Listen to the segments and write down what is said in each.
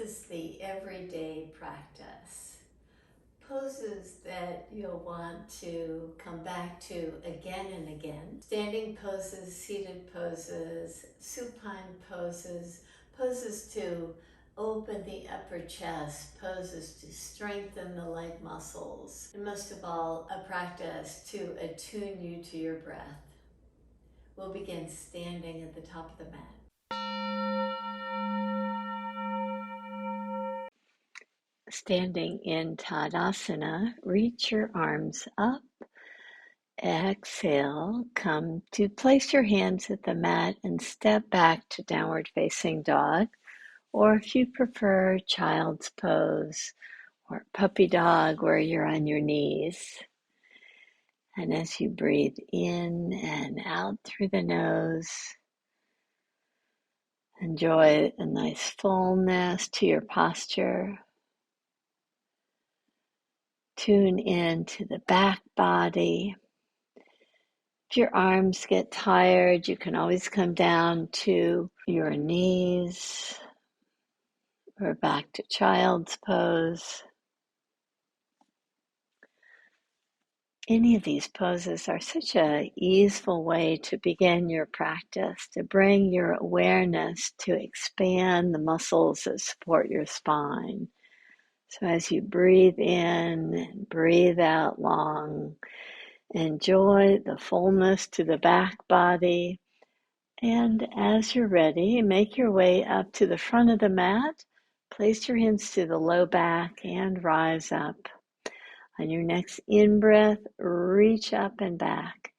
is the everyday practice. Poses that you'll want to come back to again and again. Standing poses, seated poses, supine poses, poses to open the upper chest, poses to strengthen the leg muscles, and most of all, a practice to attune you to your breath. We'll begin standing at the top of the mat. Standing in Tadasana, reach your arms up. Exhale, come to place your hands at the mat and step back to downward facing dog, or if you prefer, child's pose or puppy dog where you're on your knees. And as you breathe in and out through the nose, enjoy a nice fullness to your posture. Tune in to the back body. If your arms get tired, you can always come down to your knees or back to child's pose. Any of these poses are such an easeful way to begin your practice, to bring your awareness to expand the muscles that support your spine. So as you breathe in and breathe out long, enjoy the fullness to the back body. And as you're ready, make your way up to the front of the mat. Place your hands to the low back and rise up. On your next in-breath, reach up and back.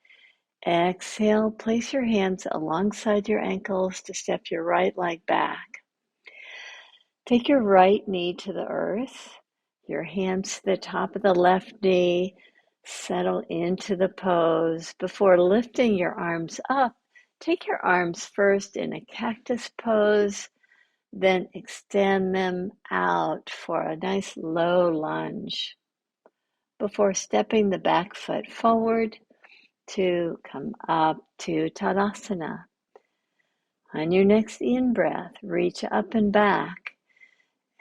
Exhale, place your hands alongside your ankles to step your right leg back. Take your right knee to the earth, your hands to the top of the left knee. Settle into the pose. Before lifting your arms up, take your arms first in a cactus pose, then extend them out for a nice low lunge. Before stepping the back foot forward to come up to Tadasana. On your next in-breath, reach up and back.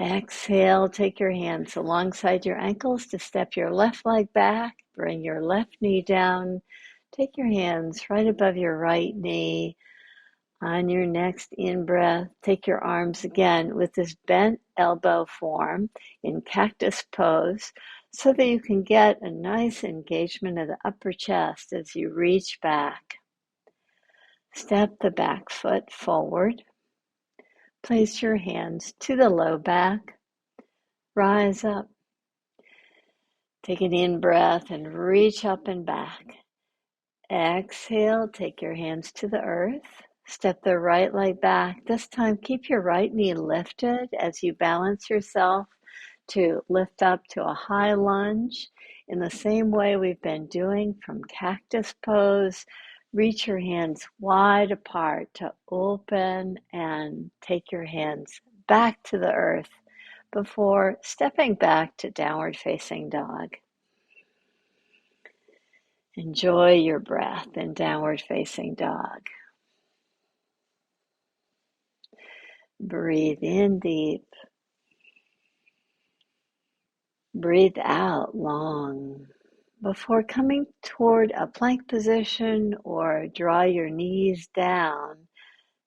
Exhale, take your hands alongside your ankles to step your left leg back. Bring your left knee down. Take your hands right above your right knee. On your next in-breath, take your arms again with this bent elbow form in cactus pose so that you can get a nice engagement of the upper chest as you reach back. Step the back foot forward. Place your hands to the low back. Rise up. Take an in-breath and reach up and back. Exhale, take your hands to the earth. Step the right leg back. This time, keep your right knee lifted as you balance yourself to lift up to a high lunge. In the same way we've been doing from cactus pose, reach your hands wide apart to open and take your hands back to the earth before stepping back to downward facing dog. Enjoy your breath in downward facing dog. Breathe in deep. Breathe out long. Before coming toward a plank position or draw your knees down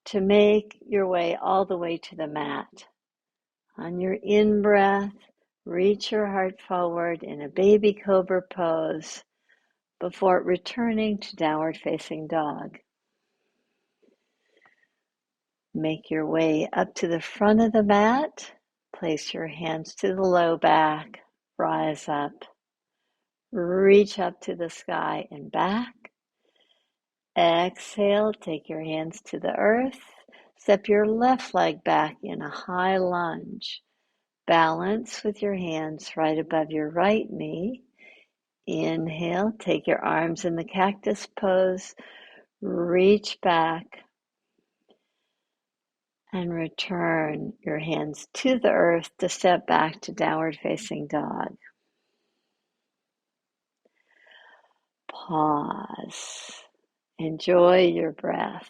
to make your way all the way to the mat. On your in-breath, reach your heart forward in a baby cobra pose before returning to downward facing dog. Make your way up to the front of the mat. Place your hands to the low back. Rise up. Reach up to the sky and back. Exhale, take your hands to the earth. Step your left leg back in a high lunge. Balance with your hands right above your right knee. Inhale, take your arms in the cactus pose. Reach back. And return your hands to the earth to step back to downward facing dog. Pause. Enjoy your breath.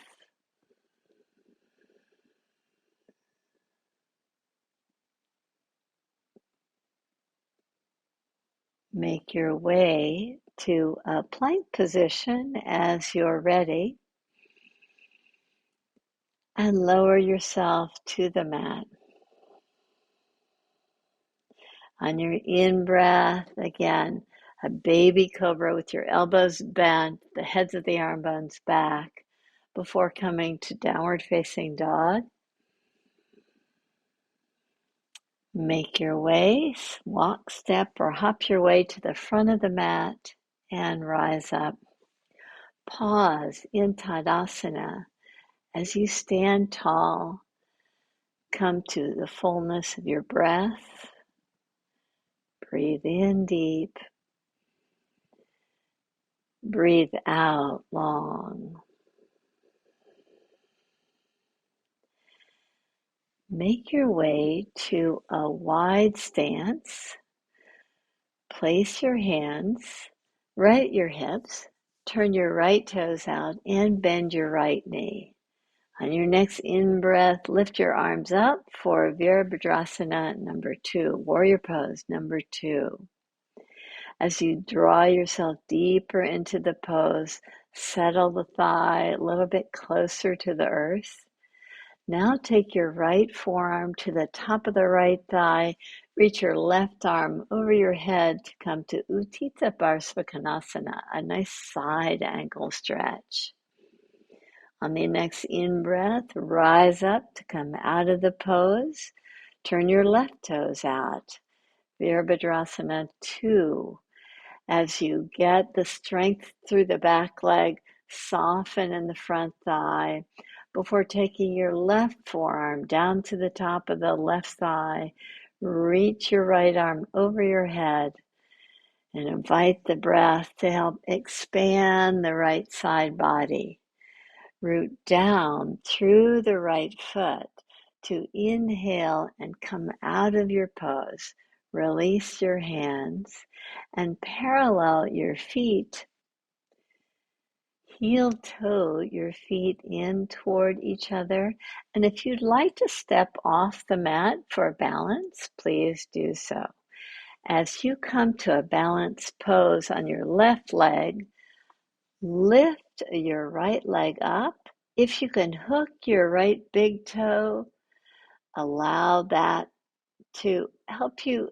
Make your way to a plank position as you're ready, and lower yourself to the mat. On your in-breath, again, a baby cobra with your elbows bent, the heads of the arm bones back, before coming to downward facing dog. Make your way, walk, step, or hop your way to the front of the mat and rise up. Pause in Tadasana as you stand tall. Come to the fullness of your breath. Breathe in deep. Breathe out long. Make your way to a wide stance. Place your hands right at your hips. Turn your right toes out and bend your right knee. On your next in-breath, lift your arms up for Virabhadrasana number 2, warrior pose number 2. As you draw yourself deeper into the pose, settle the thigh a little bit closer to the earth. Now take your right forearm to the top of the right thigh. Reach your left arm over your head to come to Uttitha parsvakonasana, a nice side angle stretch. On the next in-breath, rise up to come out of the pose. Turn your left toes out. Virabhadrasana 2. As you get the strength through the back leg, soften in the front thigh before taking your left forearm down to the top of the left thigh. Reach your right arm over your head and invite the breath to help expand the right side body. Root down through the right foot to inhale and come out of your pose. Release your hands and parallel your feet. Heel toe your feet in toward each other. And if you'd like to step off the mat for balance, please do so. As you come to a balanced pose on your left leg, lift your right leg up. If you can hook your right big toe, allow that to help you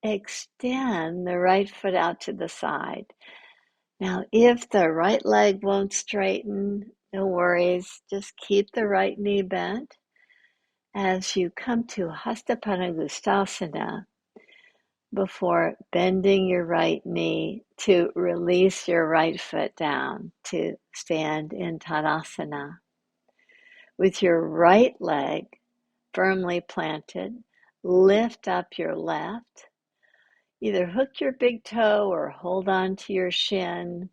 extend the right foot out to the side. Now, if the right leg won't straighten, no worries. Just keep the right knee bent. As you come to Hasta Padangustasana, before bending your right knee to release your right foot down to stand in Tadasana. With your right leg firmly planted, lift up your left. Either hook your big toe or hold on to your shin.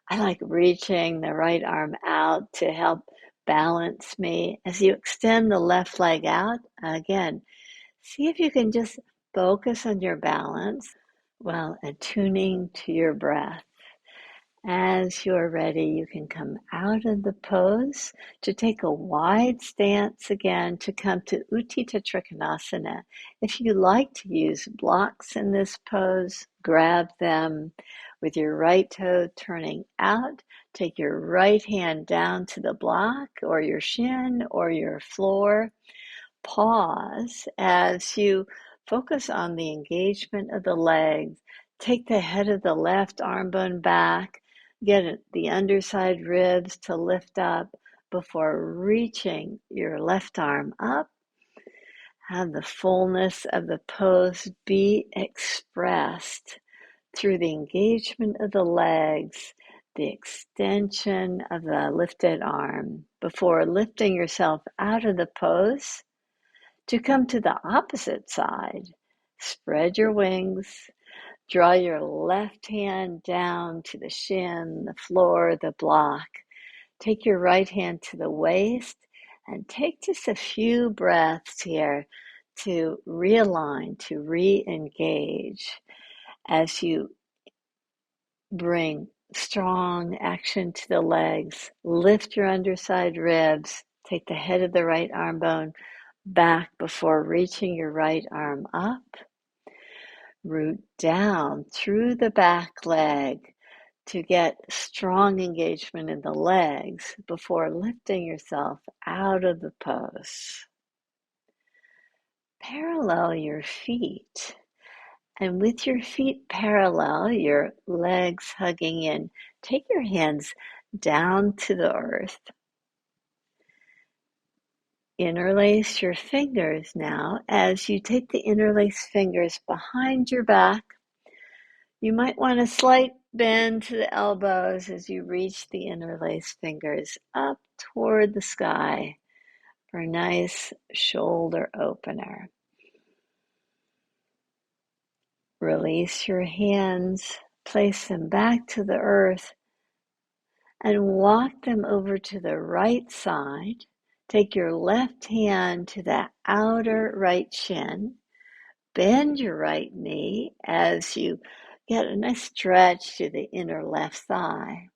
I like reaching the right arm out to help balance me. As you extend the left leg out, again, see if you can just focus on your balance while attuning to your breath. As you're ready, you can come out of the pose to take a wide stance again to come to Uttitha Trikonasana. If you like to use blocks in this pose, grab them with your right toe turning out. Take your right hand down to the block or your shin or your floor. Pause as you focus on the engagement of the legs. Take the head of the left arm bone back. Get the underside ribs to lift up before reaching your left arm up. Have the fullness of the pose be expressed through the engagement of the legs, the extension of the lifted arm, before lifting yourself out of the pose to come to the opposite side. Spread your wings. Draw your left hand down to the shin, the floor, the block. Take your right hand to the waist and take just a few breaths here to realign, to re-engage as you bring strong action to the legs. Lift your underside ribs. Take the head of the right arm bone back before reaching your right arm up. Root down through the back leg to get strong engagement in the legs before lifting yourself out of the pose. Parallel your feet, and with your feet parallel, your legs hugging in, take your hands down to the earth. Interlace your fingers now. As you take the interlaced fingers behind your back, you might want a slight bend to the elbows as you reach the interlaced fingers up toward the sky for a nice shoulder opener. Release your hands, place them back to the earth, and walk them over to the right side. Take your left hand to the outer right shin. Bend your right knee as you get a nice stretch to the inner left thigh.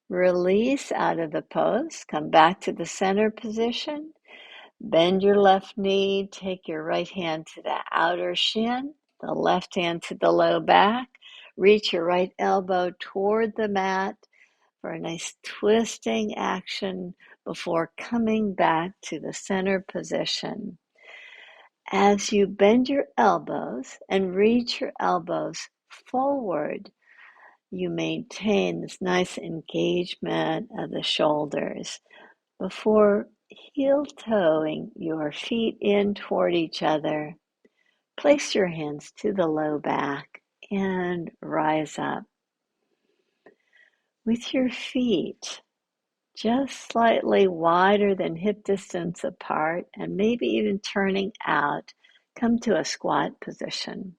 Release out of the pose. Come back to the center position. Bend your left knee. Take your right hand to the outer shin, the left hand to the low back. Reach your right elbow toward the mat for a nice twisting action before coming back to the center position. As you bend your elbows and reach your elbows forward, you maintain this nice engagement of the shoulders before heel-toeing your feet in toward each other. Place your hands to the low back and rise up. With your feet just slightly wider than hip distance apart and maybe even turning out, come to a squat position.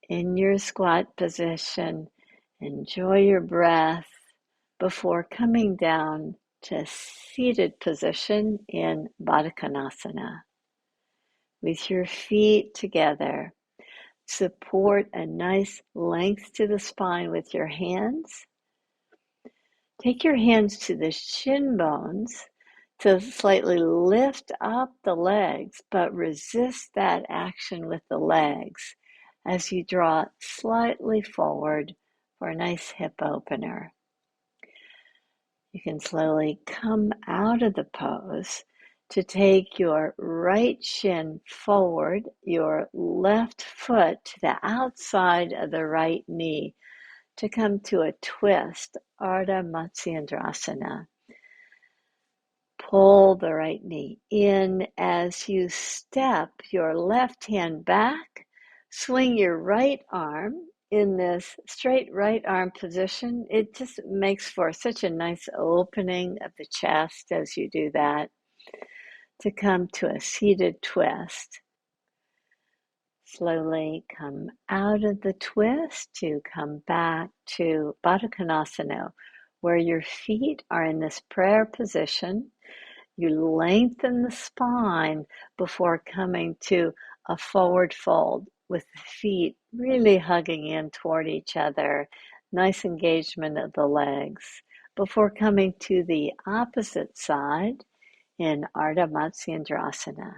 In your squat position, enjoy your breath before coming down to a seated position in Baddha Konasana. With your feet together, support a nice length to the spine with your hands. Take your hands to the shin bones to slightly lift up the legs, but resist that action with the legs as you draw slightly forward for a nice hip opener. You can slowly come out of the pose to take your right shin forward, your left foot to the outside of the right knee to come to a twist, Ardha Matsyendrasana. Pull the right knee in as you step your left hand back. Swing your right arm in this straight right arm position. It just makes for such a nice opening of the chest as you do that. To come to a seated twist. Slowly come out of the twist to come back to Baddha Konasana, where your feet are in this prayer position. You lengthen the spine before coming to a forward fold with the feet really hugging in toward each other. Nice engagement of the legs before coming to the opposite side in Ardha Matsyendrasana.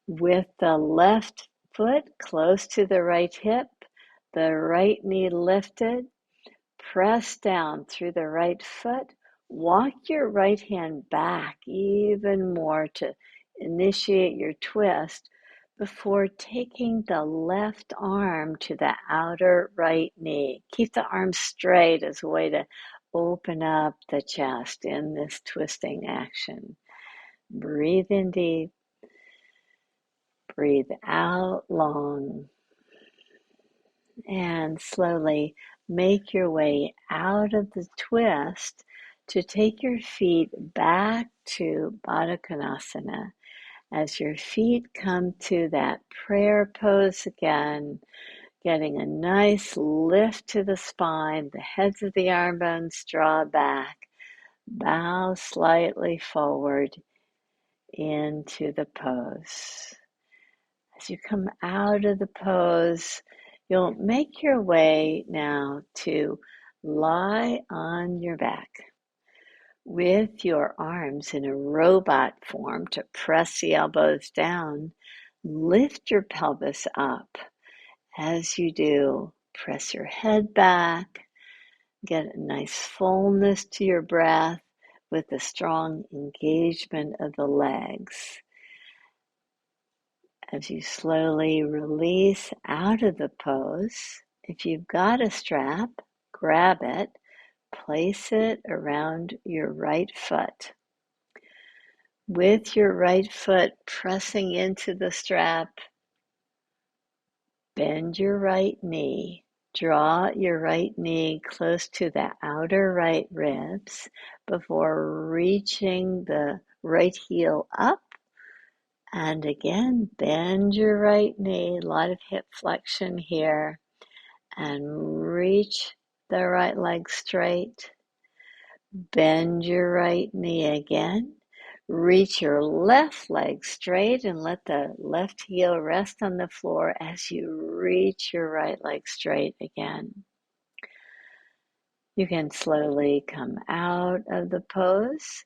With the left foot close to the right hip, the right knee lifted, press down through the right foot, walk your right hand back even more to initiate your twist before taking the left arm to the outer right knee. Keep the arm straight as a way to open up the chest in this twisting action. Breathe in deep. Breathe out long. And slowly make your way out of the twist to take your feet back to Baddha Konasana. As your feet come to that prayer pose again, getting a nice lift to the spine, the heads of the arm bones draw back, bow slightly forward into the pose. As you come out of the pose, you'll make your way now to lie on your back with your arms in a robot form to press the elbows down. Lift your pelvis up. As you do, press your head back. Get a nice fullness to your breath with a strong engagement of the legs. As you slowly release out of the pose, if you've got a strap, grab it, place it around your right foot. With your right foot pressing into the strap, bend your right knee. Draw your right knee close to the outer right ribs before reaching the right heel up. And again, bend your right knee, a lot of hip flexion here, and reach the right leg straight. Bend your right knee again. Reach your left leg straight and let the left heel rest on the floor as you reach your right leg straight again. You can slowly come out of the pose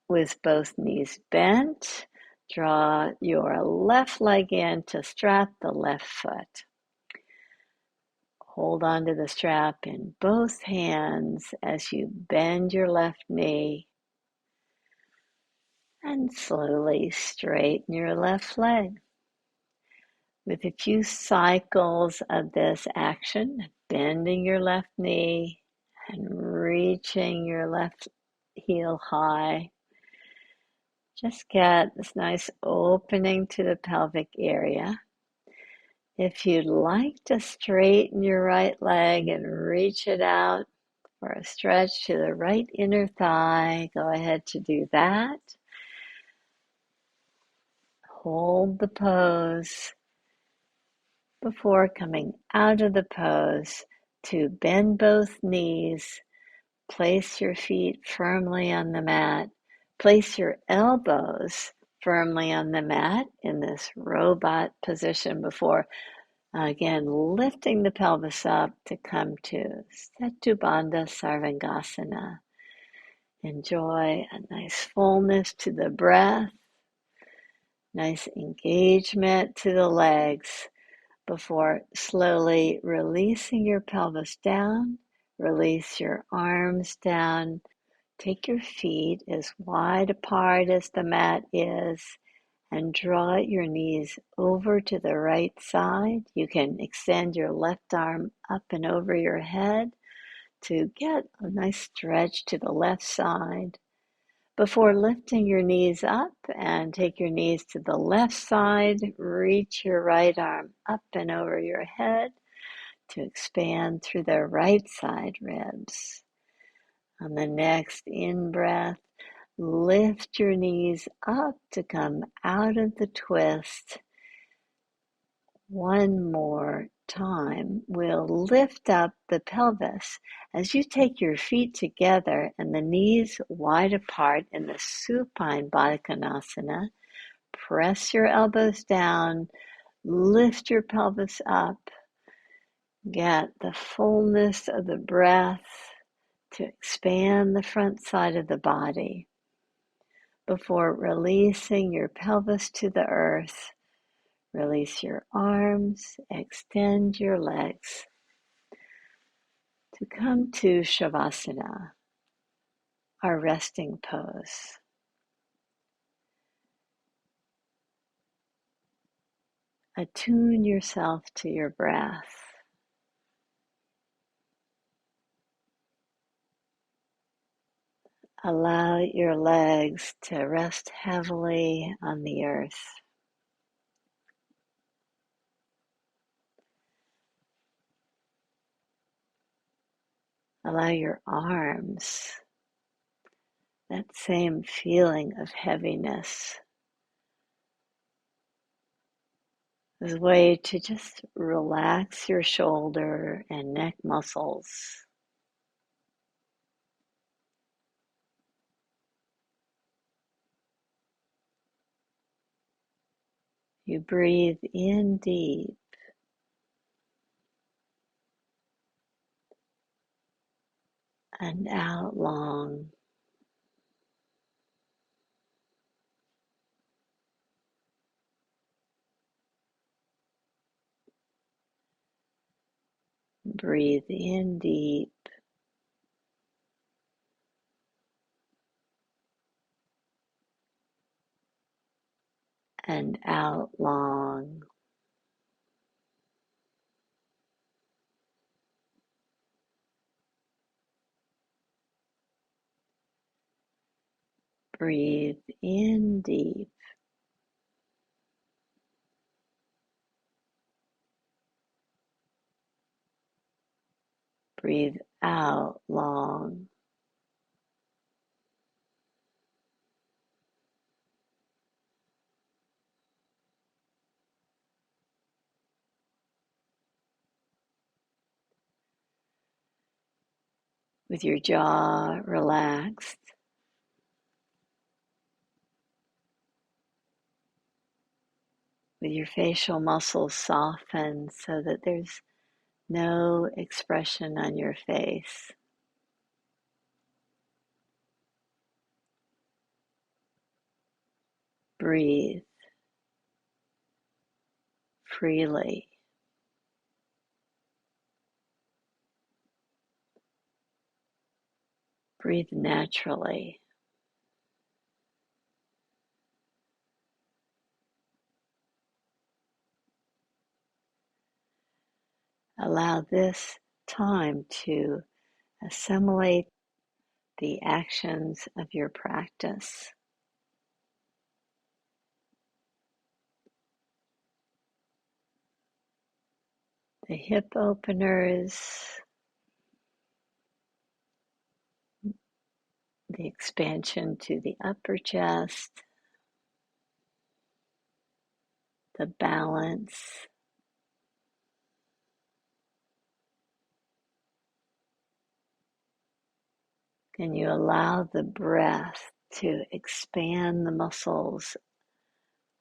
with both knees bent. Draw your left leg in to strap the left foot. Hold on to the strap in both hands as you bend your left knee and slowly straighten your left leg. With a few cycles of this action, bending your left knee and reaching your left heel high, just get this nice opening to the pelvic area. If you'd like to straighten your right leg and reach it out for a stretch to the right inner thigh, go ahead to do that. Hold the pose before coming out of the pose to bend both knees, place your feet firmly on the mat, place your elbows firmly on the mat in this robot position before, again, lifting the pelvis up to come to Setubhanda Sarvangasana. Enjoy a nice fullness to the breath, nice engagement to the legs before slowly releasing your pelvis down, release your arms down. Take your feet as wide apart as the mat is and draw your knees over to the right side. You can extend your left arm up and over your head to get a nice stretch to the left side. Before lifting your knees up and take your knees to the left side, reach your right arm up and over your head to expand through the right side ribs. On the next in-breath, lift your knees up to come out of the twist. One more time, we'll lift up the pelvis as you take your feet together and the knees wide apart in the supine Konasana. Press your elbows down, lift your pelvis up, get the fullness of the breath to expand the front side of the body before releasing your pelvis to the earth. Release your arms, extend your legs to come to Savasana, our resting pose. Attune yourself to your breath. Allow your legs to rest heavily on the earth. Allow your arms, that same feeling of heaviness, as a way to just relax your shoulder and neck muscles. You breathe in deep and out long. Breathe in deep and out long. Breathe in deep. Breathe out long. With your jaw relaxed, with your facial muscles softened so that there's no expression on your face. Breathe freely. Breathe naturally. Allow this time to assimilate the actions of your practice. The hip openers, the expansion to the upper chest, the balance. Can you allow the breath to expand the muscles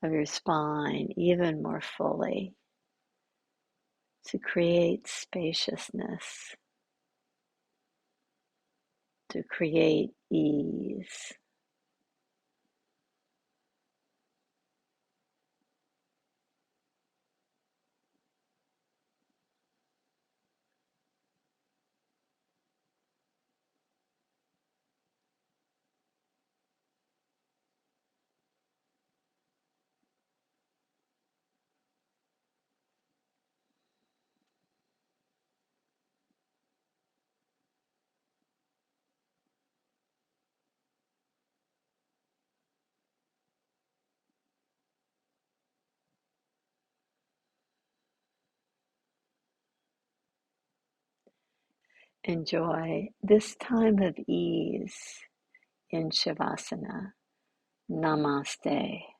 of your spine even more fully, to create spaciousness, to create ease. Enjoy this time of ease in Shavasana. Namaste.